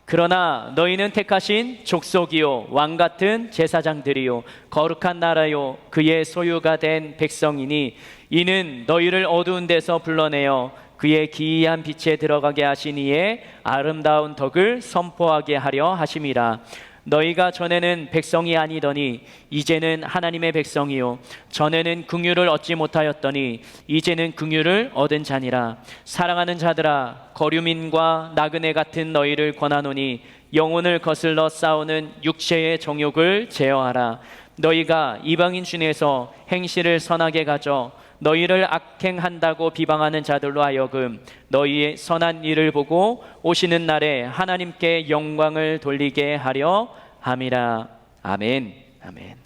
그러나 너희는 택하신 족속이요 왕 같은 제사장들이요 거룩한 나라요 그의 소유가 된 백성이니 이는 너희를 어두운 데서 불러내어 그의 기이한 빛에 들어가게 하신 이의 아름다운 덕을 선포하게 하려 하심이라. 너희가 전에는 백성이 아니더니 이제는 하나님의 백성이요 전에는 긍휼을 얻지 못하였더니 이제는 긍휼을 얻은 자니라. 사랑하는 자들아, 거류민과 나그네 같은 너희를 권하노니 영혼을 거슬러 싸우는 육체의 정욕을 제어하라. 너희가 이방인 중에서 행실을 선하게 가져 너희를 악행한다고 비방하는 자들로 하여금 너희의 선한 일을 보고 오시는 날에 하나님께 영광을 돌리게 하려 함이라. 아멘. 아멘.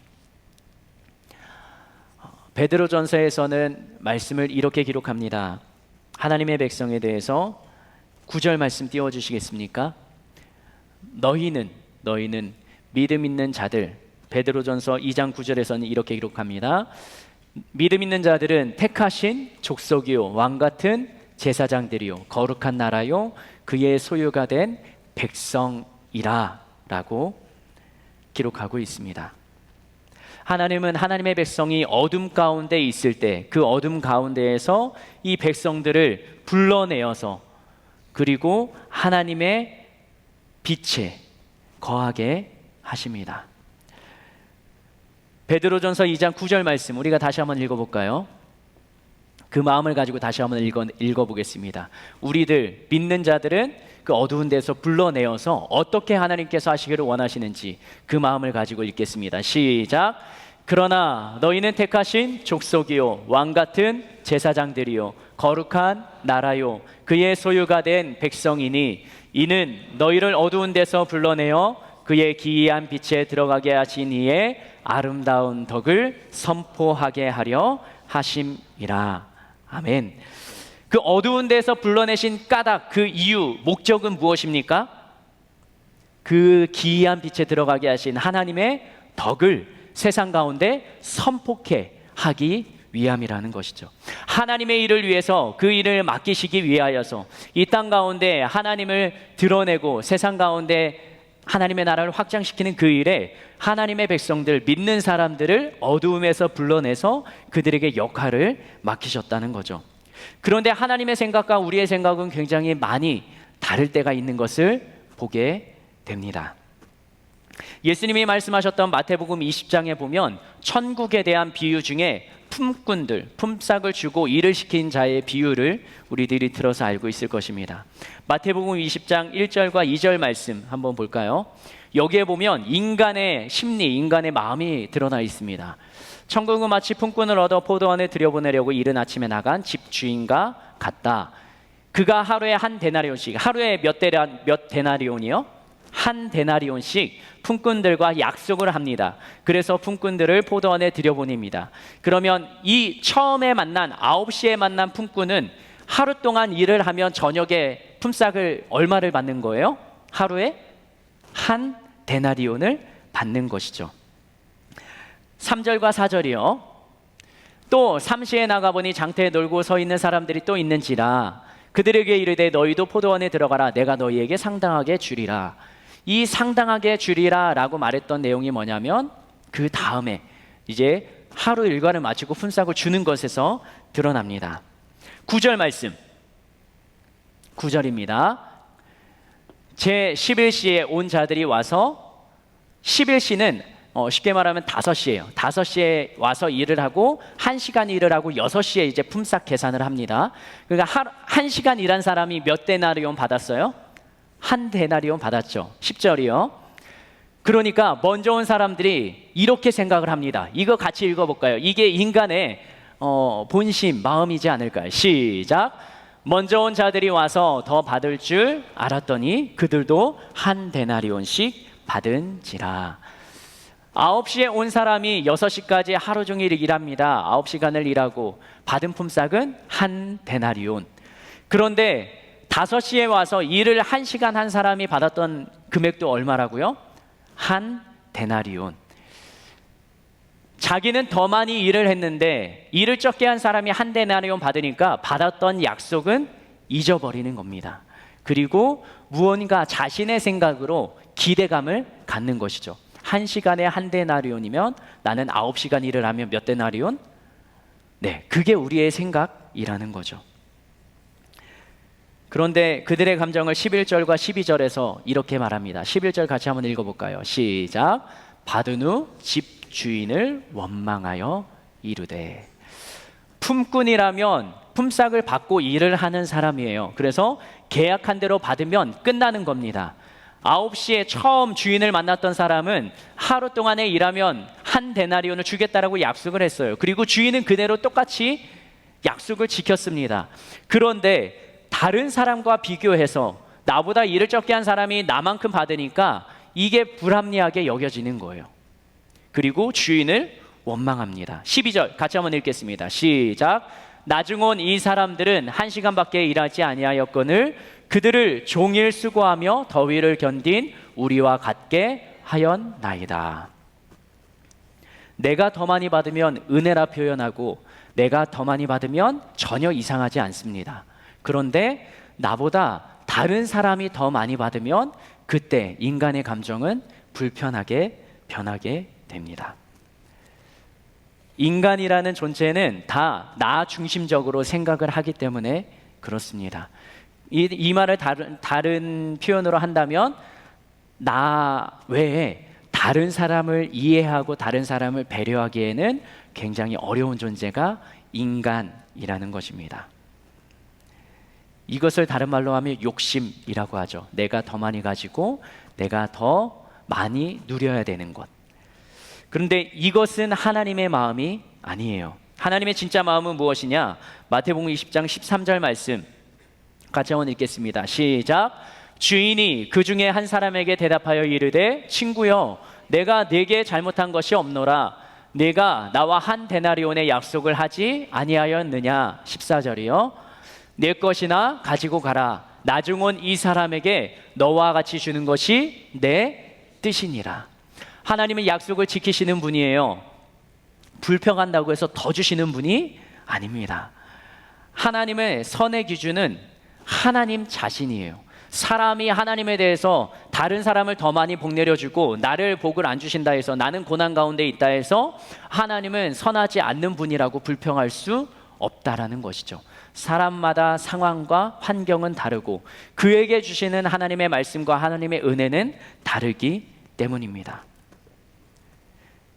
베드로전서에서는 말씀을 이렇게 기록합니다. 하나님의 백성에 대해서 9절 말씀 띄워주시겠습니까? 너희는 믿음 있는 자들. 베드로전서 2장 9절에서는 이렇게 기록합니다. 믿음 있는 자들은 택하신 족속이요 왕 같은 제사장들이요 거룩한 나라요 그의 소유가 된 백성이라 라고 기록하고 있습니다. 하나님은 하나님의 백성이 어둠 가운데 있을 때 그 어둠 가운데에서 이 백성들을 불러내어서 그리고 하나님의 빛에 거하게 하십니다. 베드로전서 2장 9절 말씀 우리가 다시 한번 읽어볼까요? 그 마음을 가지고 다시 한번 읽어보겠습니다. 우리들 믿는 자들은 그 어두운 데서 불러내어서 어떻게 하나님께서 하시기를 원하시는지 그 마음을 가지고 읽겠습니다. 시작. 그러나 너희는 택하신 족속이요 왕 같은 제사장들이요 거룩한 나라요 그의 소유가 된 백성이니 이는 너희를 어두운 데서 불러내어 그의 기이한 빛에 들어가게 하신 이의 아름다운 덕을 선포하게 하려 하심이라. 아멘. 그 어두운 데서 불러내신 까닭, 그 이유, 목적은 무엇입니까? 그 기이한 빛에 들어가게 하신 하나님의 덕을 세상 가운데 선포케 하기 위함이라는 것이죠. 하나님의 일을 위해서 그 일을 맡기시기 위하여서 이 땅 가운데 하나님을 드러내고 세상 가운데 하나님의 나라를 확장시키는 그 일에 하나님의 백성들, 믿는 사람들을 어두움에서 불러내서 그들에게 역할을 맡기셨다는 거죠. 그런데 하나님의 생각과 우리의 생각은 굉장히 많이 다를 때가 있는 것을 보게 됩니다. 예수님이 말씀하셨던 마태복음 20장에 보면 천국에 대한 비유 중에 품꾼들, 품삯을 주고 일을 시킨 자의 비유를 우리들이 들어서 알고 있을 것입니다. 마태복음 20장 1절과 2절 말씀 한번 볼까요? 여기에 보면 인간의 심리, 인간의 마음이 드러나 있습니다. 천국은 마치 품꾼을 얻어 포도원에 들여보내려고 이른 아침에 나간 집주인과 같다. 그가 하루에 한 데나리온씩, 하루에 몇 데나리온이요? 한 데나리온씩 품꾼들과 약속을 합니다. 그래서 품꾼들을 포도원에 들여보냅니다. 그러면 이 처음에 만난 9시에 만난 품꾼은 하루 동안 일을 하면 저녁에 품삯을 얼마를 받는 거예요? 하루에 한 데나리온을 받는 것이죠. 3절과 4절이요. 또 삼시에 나가보니 장터에 놀고 서 있는 사람들이 또 있는지라 그들에게 이르되 너희도 포도원에 들어가라 내가 너희에게 상당하게 주리라. 이 상당하게 주리라 라고 말했던 내용이 뭐냐면 그 다음에 이제 하루 일과를 마치고 품삯을 주는 것에서 드러납니다. 9절 말씀 9절입니다. 제 11시에 온 자들이 와서 11시는 쉽게 말하면 5시예요. 5시에 와서 일을 하고 1시간 일을 하고 6시에 이제 품삯 계산을 합니다. 그러니까 1시간 일한 사람이 몇 데나리온 받았어요? 한 데나리온 받았죠. 10절이요. 그러니까 먼저 온 사람들이 이렇게 생각을 합니다. 이거 같이 읽어볼까요? 이게 인간의 본심, 마음이지 않을까요? 시작. 먼저 온 자들이 와서 더 받을 줄 알았더니 그들도 한 데나리온씩 받은지라. 9시에 온 사람이 6시까지 하루 종일 일합니다. 9시간을 일하고 받은 품삯은 한 데나리온. 그런데 5시에 와서 일을 1시간 한 사람이 받았던 금액도 얼마라고요? 한 데나리온. 자기는 더 많이 일을 했는데 일을 적게 한 사람이 한 데나리온 받으니까 받았던 약속은 잊어버리는 겁니다. 그리고 무언가 자신의 생각으로 기대감을 갖는 것이죠. 1시간에 한 데나리온이면 나는 9시간 일을 하면 몇 데나리온? 네, 그게 우리의 생각이라는 거죠. 그런데 그들의 감정을 11절과 12절에서 이렇게 말합니다. 11절 같이 한번 읽어볼까요? 시작. 받은 후 집 주인을 원망하여 이르되. 품꾼이라면 품삯을 받고 일을 하는 사람이에요. 그래서 계약한 대로 받으면 끝나는 겁니다. 9시에 처음 주인을 만났던 사람은 하루 동안에 일하면 한 데나리온을 주겠다라고 약속을 했어요. 그리고 주인은 그대로 똑같이 약속을 지켰습니다. 그런데 다른 사람과 비교해서 나보다 일을 적게 한 사람이 나만큼 받으니까 이게 불합리하게 여겨지는 거예요. 그리고 주인을 원망합니다. 12절 같이 한번 읽겠습니다. 시작. 나중 온 이 사람들은 1시간밖에 일하지 아니하였거늘 그들을 종일 수고하며 더위를 견딘 우리와 같게 하였나이다. 내가 더 많이 받으면 은혜라 표현하고 내가 더 많이 받으면 전혀 이상하지 않습니다. 그런데 나보다 다른 사람이 더 많이 받으면 그때 인간의 감정은 불편하게 변하게 됩니다. 인간이라는 존재는 다 나 중심적으로 생각을 하기 때문에 그렇습니다. 이 말을 다른 표현으로 한다면 나 외에 다른 사람을 이해하고 다른 사람을 배려하기에는 굉장히 어려운 존재가 인간이라는 것입니다. 이것을 다른 말로 하면 욕심이라고 하죠. 내가 더 많이 가지고 내가 더 많이 누려야 되는 것. 그런데 이것은 하나님의 마음이 아니에요. 하나님의 진짜 마음은 무엇이냐? 마태복음 20장 13절 말씀 같이 한번 읽겠습니다. 시작. 주인이 그 중에 한 사람에게 대답하여 이르되 친구여 내가 네게 잘못한 것이 없노라. 네가 나와 한 데나리온의 약속을 하지 아니하였느냐? 14절이요. 내 것이나 가지고 가라. 나중 온 이 사람에게 너와 같이 주는 것이 내 뜻이니라. 하나님은 약속을 지키시는 분이에요. 불평한다고 해서 더 주시는 분이 아닙니다. 하나님의 선의 기준은 하나님 자신이에요. 사람이 하나님에 대해서 다른 사람을 더 많이 복 내려주고 나를 복을 안 주신다 해서 나는 고난 가운데 있다 해서 하나님은 선하지 않는 분이라고 불평할 수 없다라는 것이죠. 사람마다 상황과 환경은 다르고 그에게 주시는 하나님의 말씀과 하나님의 은혜는 다르기 때문입니다.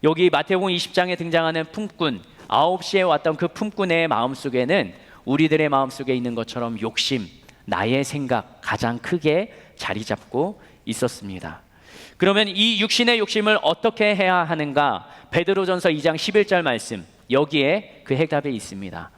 여기 마태복음 20장에 등장하는 품꾼, 9시에 왔던 그 품꾼의 마음속에는 우리들의 마음속에 있는 것처럼 욕심, 나의 생각 가장 크게 자리 잡고 있었습니다. 그러면 이 육신의 욕심을 어떻게 해야 하는가? 베드로전서 2장 11절 말씀, 여기에 그 해답이 있습니다.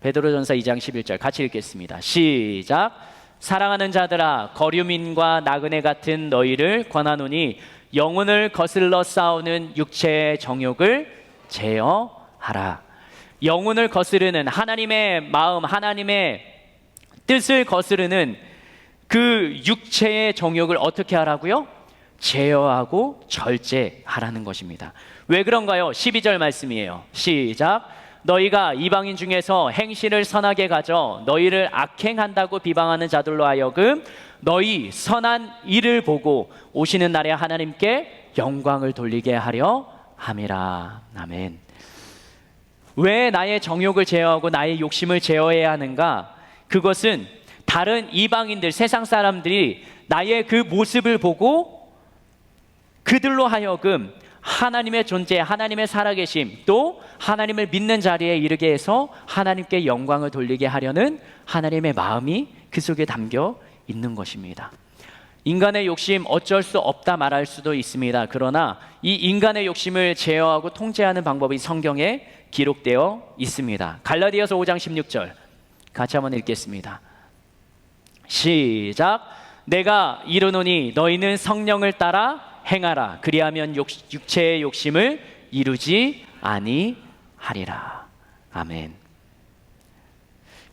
베드로전서 2장 11절 같이 읽겠습니다. 시작. 사랑하는 자들아 거류민과 나그네 같은 너희를 권하노니 영혼을 거슬러 싸우는 육체의 정욕을 제어하라. 영혼을 거스르는 하나님의 마음, 하나님의 뜻을 거스르는 그 육체의 정욕을 어떻게 하라고요? 제어하고 절제하라는 것입니다. 왜 그런가요? 12절 말씀이에요. 시작. 너희가 이방인 중에서 행실을 선하게 가져 너희를 악행한다고 비방하는 자들로 하여금 너희 선한 일을 보고 오시는 날에 하나님께 영광을 돌리게 하려 함이라. 아멘. 왜 나의 정욕을 제어하고 나의 욕심을 제어해야 하는가? 그것은 다른 이방인들, 세상 사람들이 나의 그 모습을 보고 그들로 하여금 하나님의 존재, 하나님의 살아계심, 또 하나님을 믿는 자리에 이르게 해서 하나님께 영광을 돌리게 하려는 하나님의 마음이 그 속에 담겨 있는 것입니다. 인간의 욕심 어쩔 수 없다 말할 수도 있습니다. 그러나 이 인간의 욕심을 제어하고 통제하는 방법이 성경에 기록되어 있습니다. 갈라디아서 5장 16절 같이 한번 읽겠습니다. 시작. 내가 이르노니 너희는 성령을 따라 행하라. 그리하면 육체의 욕심을 이루지 아니하리라. 아멘.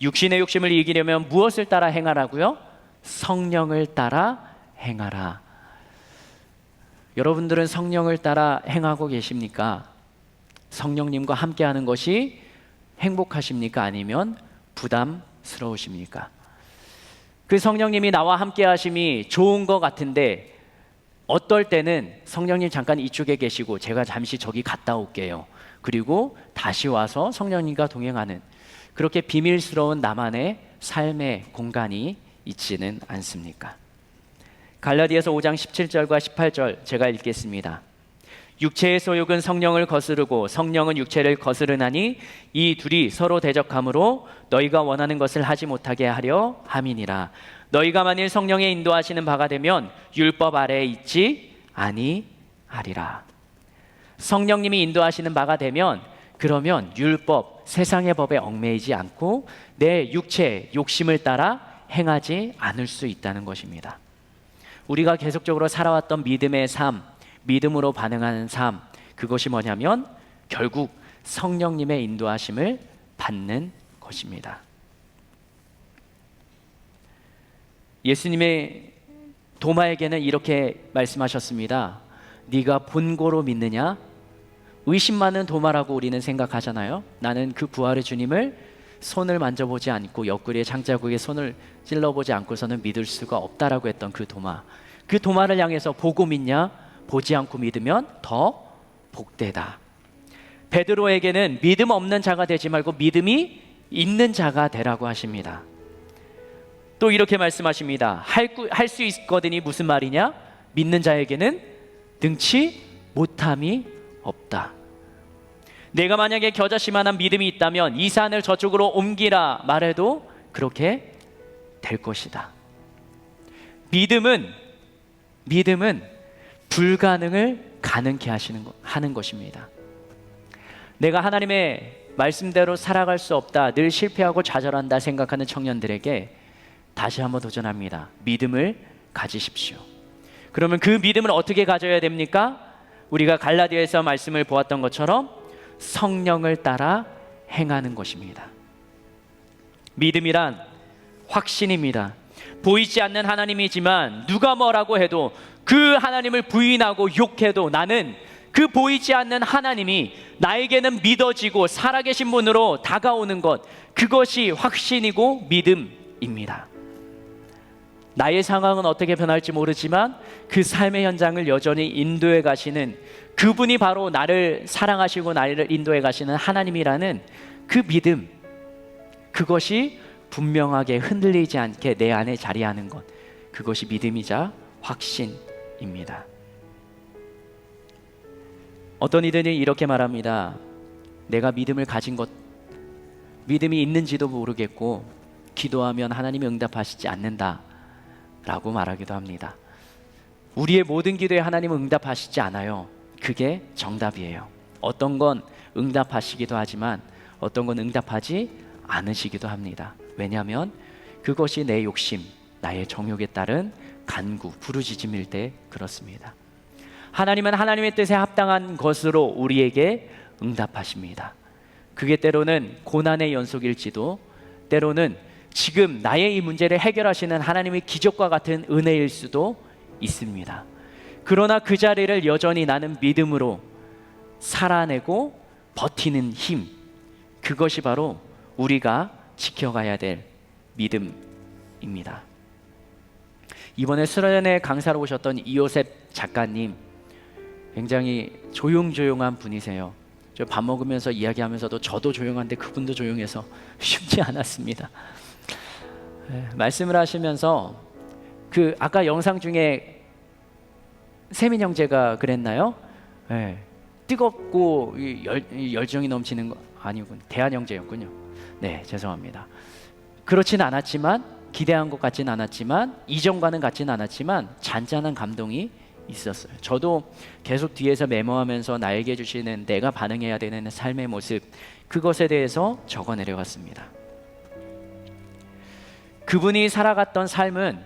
육신의 욕심을 이기려면 무엇을 따라 행하라고요? 성령을 따라 행하라. 여러분들은 성령을 따라 행하고 계십니까? 성령님과 함께하는 것이 행복하십니까? 아니면 부담스러우십니까? 그 성령님이 나와 함께 하심이 좋은 것 같은데 어떨 때는 성령님 잠깐 이쪽에 계시고 제가 잠시 저기 갔다 올게요. 그리고 다시 와서 성령님과 동행하는 그렇게 비밀스러운 나만의 삶의 공간이 있지는 않습니까? 갈라디아서 5장 17절과 18절 제가 읽겠습니다. 육체의 소욕은 성령을 거스르고 성령은 육체를 거스르나니 이 둘이 서로 대적함으로 너희가 원하는 것을 하지 못하게 하려 함이니라. 너희가 만일 성령의 인도하시는 바가 되면 율법 아래에 있지 아니하리라. 성령님이 인도하시는 바가 되면 그러면 율법, 세상의 법에 얽매이지 않고 내 육체, 욕심을 따라 행하지 않을 수 있다는 것입니다. 우리가 계속적으로 살아왔던 믿음의 삶, 믿음으로 반응하는 삶, 그것이 뭐냐면 결국 성령님의 인도하심을 받는 것입니다. 예수님의 도마에게는 이렇게 말씀하셨습니다. 네가 본고로 믿느냐? 의심 많은 도마라고 우리는 생각하잖아요. 나는 그 부활의 주님을 손을 만져보지 않고 옆구리에 장자국에 손을 찔러보지 않고서는 믿을 수가 없다라고 했던 그 도마. 그 도마를 향해서 보고 믿냐? 보지 않고 믿으면 더 복되다. 베드로에게는 믿음 없는 자가 되지 말고 믿음이 있는 자가 되라고 하십니다. 또 이렇게 말씀하십니다. 할 수 있거든이 무슨 말이냐? 믿는 자에게는 능치 못함이 없다. 내가 만약에 겨자씨만한 믿음이 있다면 이 산을 저쪽으로 옮기라 말해도 그렇게 될 것이다. 믿음은 불가능을 가능케 하는 것입니다. 내가 하나님의 말씀대로 살아갈 수 없다, 늘 실패하고 좌절한다 생각하는 청년들에게 다시 한번 도전합니다. 믿음을 가지십시오. 그러면 그 믿음을 어떻게 가져야 됩니까? 우리가 갈라디아에서 말씀을 보았던 것처럼 성령을 따라 행하는 것입니다. 믿음이란 확신입니다. 보이지 않는 하나님이지만 누가 뭐라고 해도 그 하나님을 부인하고 욕해도 나는 그 보이지 않는 하나님이 나에게는 믿어지고 살아계신 분으로 다가오는 것, 그것이 확신이고 믿음입니다. 나의 상황은 어떻게 변할지 모르지만 그 삶의 현장을 여전히 인도해 가시는 그분이 바로 나를 사랑하시고 나를 인도해 가시는 하나님이라는 그 믿음, 그것이 분명하게 흔들리지 않게 내 안에 자리하는 것, 그것이 믿음이자 확신입니다. 어떤 이들이 이렇게 말합니다. 내가 믿음을 가진 것, 믿음이 있는지도 모르겠고 기도하면 하나님이 응답하시지 않는다 라고 말하기도 합니다. 우리의 모든 기도에 하나님은 응답하시지 않아요. 그게 정답이에요. 어떤 건 응답하시기도 하지만 어떤 건 응답하지 않으시기도 합니다. 왜냐하면 그것이 내 욕심, 나의 정욕에 따른 간구, 부르짖음일 때 그렇습니다. 하나님은 하나님의 뜻에 합당한 것으로 우리에게 응답하십니다. 그게 때로는 고난의 연속일지도, 때로는 지금 나의 이 문제를 해결하시는 하나님의 기적과 같은 은혜일 수도 있습니다. 그러나 그 자리를 여전히 나는 믿음으로 살아내고 버티는 힘, 그것이 바로 우리가 지켜가야 될 믿음입니다. 이번에 수련회 강사로 오셨던 이요셉 작가님, 굉장히 조용조용한 분이세요. 저 밥 먹으면서 이야기하면서도 저도 조용한데 그분도 조용해서 쉽지 않았습니다. 말씀을 하시면서 그 아까 영상 중에 세민 형제가 그랬나요? 뜨겁고 열정이 넘치는 거 아니군, 대한 형제였군요. 네, 죄송합니다. 그렇진 않았지만, 기대한 것 같진 않았지만, 이전과는 같진 않았지만 잔잔한 감동이 있었어요. 저도 계속 뒤에서 메모하면서 나에게 주시는 내가 반응해야 되는 삶의 모습, 그것에 대해서 적어 내려갔습니다. 그분이 살아갔던 삶은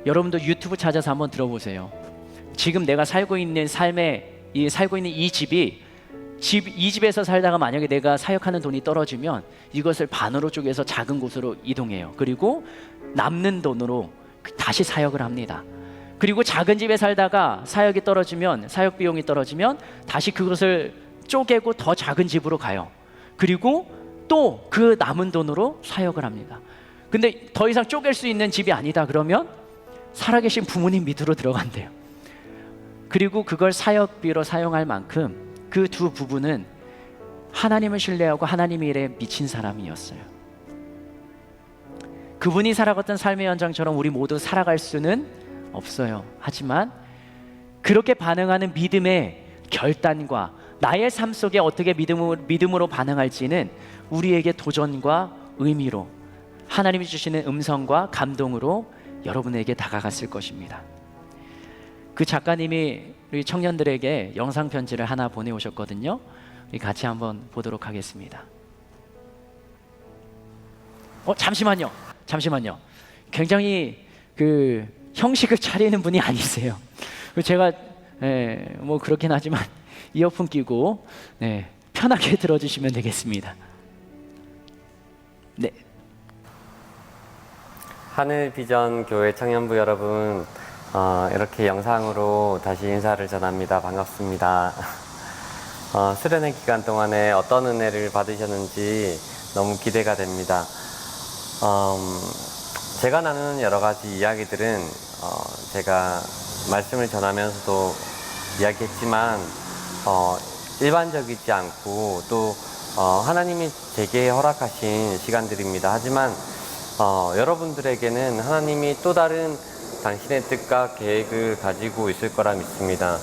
여러분도 유튜브 찾아서 한번 들어보세요. 지금 내가 살고 있는 이 집이 이 집에서 살다가 만약에 내가 사역하는 돈이 떨어지면 이것을 반으로 쪼개서 작은 곳으로 이동해요. 그리고 남는 돈으로 다시 사역을 합니다. 그리고 작은 집에 살다가 사역 비용이 떨어지면 다시 그것을 쪼개고 더 작은 집으로 가요. 그리고 또 그 남은 돈으로 사역을 합니다. 근데 더 이상 쪼갤 수 있는 집이 아니다 그러면 살아계신 부모님 밑으로 들어간대요. 그리고 그걸 사역비로 사용할 만큼 그 두 부부는 하나님을 신뢰하고 하나님의 일에 미친 사람이었어요. 그분이 살아갔던 삶의 연장처럼 우리 모두 살아갈 수는 없어요. 하지만 그렇게 반응하는 믿음의 결단과 나의 삶 속에 어떻게 믿음으로 반응할지는 우리에게 도전과 의미로, 하나님이 주시는 음성과 감동으로 여러분에게 다가갔을 것입니다. 그 작가님이 우리 청년들에게 영상 편지를 하나 보내오셨거든요. 우리 같이 한번 보도록 하겠습니다. 잠시만요. 굉장히 그 형식을 차리는 분이 아니세요. 제가 뭐 그렇긴 하지만 이어폰 끼고 편하게 들어주시면 되겠습니다. 네. 하늘비전 교회 청년부 여러분, 이렇게 영상으로 다시 인사를 전합니다. 반갑습니다. 수련회 기간 동안에 어떤 은혜를 받으셨는지 너무 기대가 됩니다. 제가 나누는 여러 가지 이야기들은 제가 말씀을 전하면서도 이야기했지만 일반적이지 않고 또 하나님이 제게 허락하신 시간들입니다. 하지만 여러분들에게는 하나님이 또 다른 당신의 뜻과 계획을 가지고 있을 거라 믿습니다.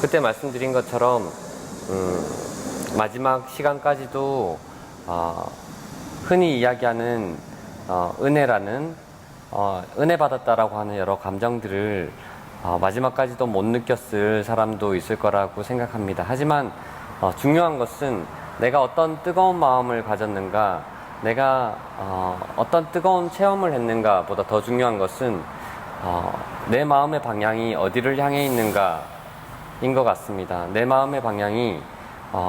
그때 말씀드린 것처럼 마지막 시간까지도 흔히 이야기하는 은혜라는 은혜 받았다라고 하는 여러 감정들을 마지막까지도 못 느꼈을 사람도 있을 거라고 생각합니다. 하지만 중요한 것은 내가 어떤 뜨거운 마음을 가졌는가, 내가 어떤 뜨거운 체험을 했는가 보다 더 중요한 것은 내 마음의 방향이 어디를 향해 있는가 인 것 같습니다. 내 마음의 방향이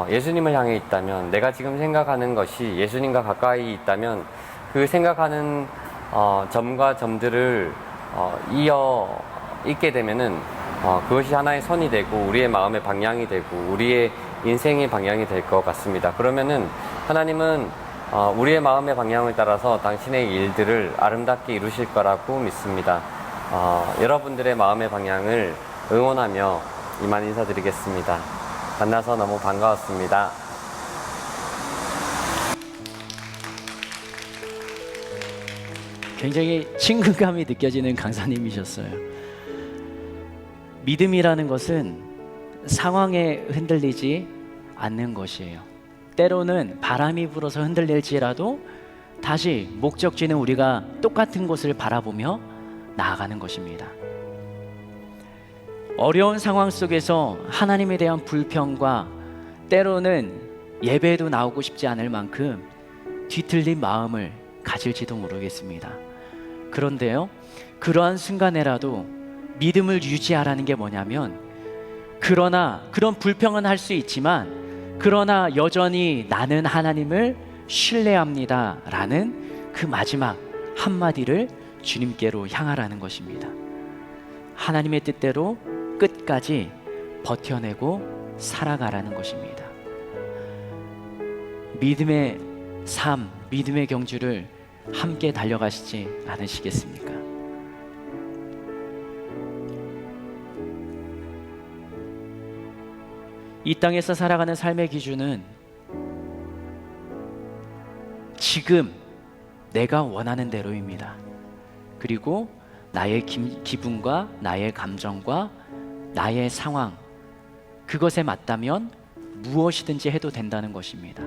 예수님을 향해 있다면, 내가 지금 생각하는 것이 예수님과 가까이 있다면 그 생각하는 점과 점들을 이어 있게 되면은 그것이 하나의 선이 되고 우리의 마음의 방향이 되고 우리의 인생의 방향이 될 것 같습니다. 그러면은 하나님은 우리의 마음의 방향을 따라서 당신의 일들을 아름답게 이루실 거라고 믿습니다. 여러분들의 마음의 방향을 응원하며 이만 인사드리겠습니다. 만나서 너무 반가웠습니다. 굉장히 친근감이 느껴지는 강사님이셨어요. 믿음이라는 것은 상황에 흔들리지 않는 것이에요. 때로는 바람이 불어서 흔들릴지라도 다시 목적지는 우리가 똑같은 곳을 바라보며 나아가는 것입니다. 어려운 상황 속에서 하나님에 대한 불평과 때로는 예배에도 나오고 싶지 않을 만큼 뒤틀린 마음을 가질지도 모르겠습니다. 그런데요, 그러한 순간에라도 믿음을 유지하라는 게 뭐냐면, 그러나 그런 불평은 할 수 있지만 그러나 여전히 나는 하나님을 신뢰합니다 라는 그 마지막 한마디를 주님께로 향하라는 것입니다. 하나님의 뜻대로 끝까지 버텨내고 살아가라는 것입니다. 믿음의 삶, 믿음의 경주를 함께 달려가시지 않으시겠습니까? 이 땅에서 살아가는 삶의 기준은 지금 내가 원하는 대로입니다. 그리고 나의 기분과 나의 감정과 나의 상황, 그것에 맞다면 무엇이든지 해도 된다는 것입니다.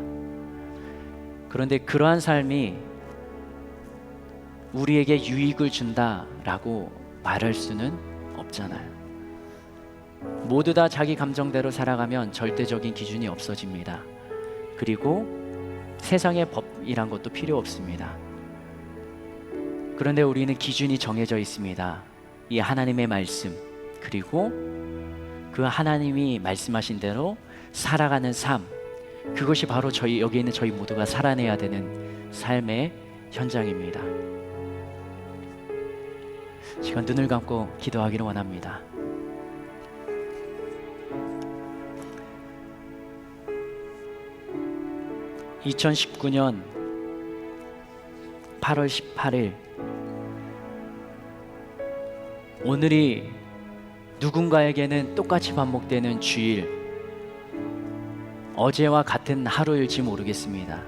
그런데 그러한 삶이 우리에게 유익을 준다라고 말할 수는 없잖아요. 모두 다 자기 감정대로 살아가면 절대적인 기준이 없어집니다. 그리고 세상의 법이란 것도 필요 없습니다. 그런데 우리는 기준이 정해져 있습니다. 이 하나님의 말씀, 그리고 그 하나님이 말씀하신 대로 살아가는 삶, 그것이 바로 여기 있는 저희 모두가 살아내야 되는 삶의 현장입니다. 시간 눈을 감고 기도하기를 원합니다. (2019년) 8월 18일, 오늘이 누군가에게는 똑같이 반복되는 주일, 어제와 같은 하루일지 모르겠습니다.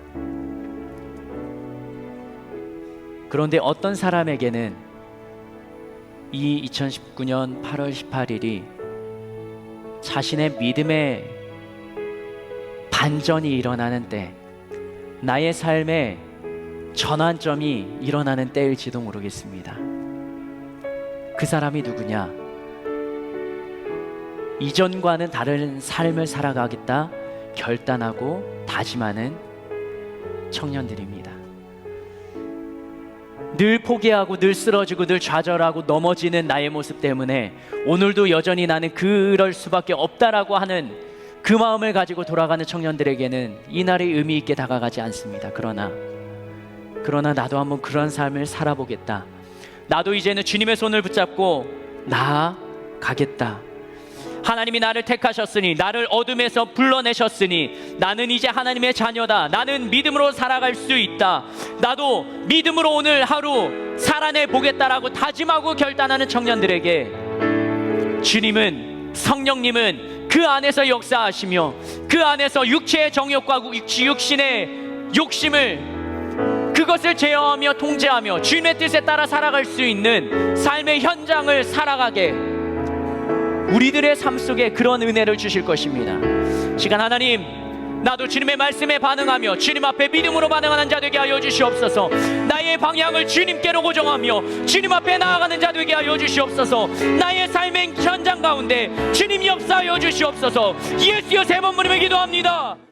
그런데 어떤 사람에게는 이 2019년 8월 18일이 자신의 믿음의 반전이 일어나는 때, 나의 삶의 전환점이 일어나는 때일지도 모르겠습니다. 그 사람이 누구냐? 이전과는 다른 삶을 살아가겠다 결단하고 다짐하는 청년들입니다. 늘 포기하고 늘 쓰러지고 늘 좌절하고 넘어지는 나의 모습 때문에 오늘도 여전히 나는 그럴 수밖에 없다라고 하는 그 마음을 가지고 돌아가는 청년들에게는 이날이 의미 있게 다가가지 않습니다. 그러나 나도 한번 그런 삶을 살아보겠다. 나도 이제는 주님의 손을 붙잡고 나아가겠다. 하나님이 나를 택하셨으니, 나를 어둠에서 불러내셨으니 나는 이제 하나님의 자녀다. 나는 믿음으로 살아갈 수 있다. 나도 믿음으로 오늘 하루 살아내 보겠다라고 다짐하고 결단하는 청년들에게 주님은, 성령님은 그 안에서 역사하시며 그 안에서 육체의 정욕과 육신의 욕심을, 그것을 제어하며 통제하며 주님의 뜻에 따라 살아갈 수 있는 삶의 현장을 살아가게 우리들의 삶 속에 그런 은혜를 주실 것입니다. 시간 하나님, 나도 주님의 말씀에 반응하며 주님 앞에 믿음으로 반응하는 자 되게 하여 주시옵소서. 나의 방향을 주님께로 고정하며 주님 앞에 나아가는 자 되게 하여 주시옵소서. 나의 삶의 현장 가운데 주님 역사하여 주시옵소서. 예수여 세 번 부르며 기도합니다.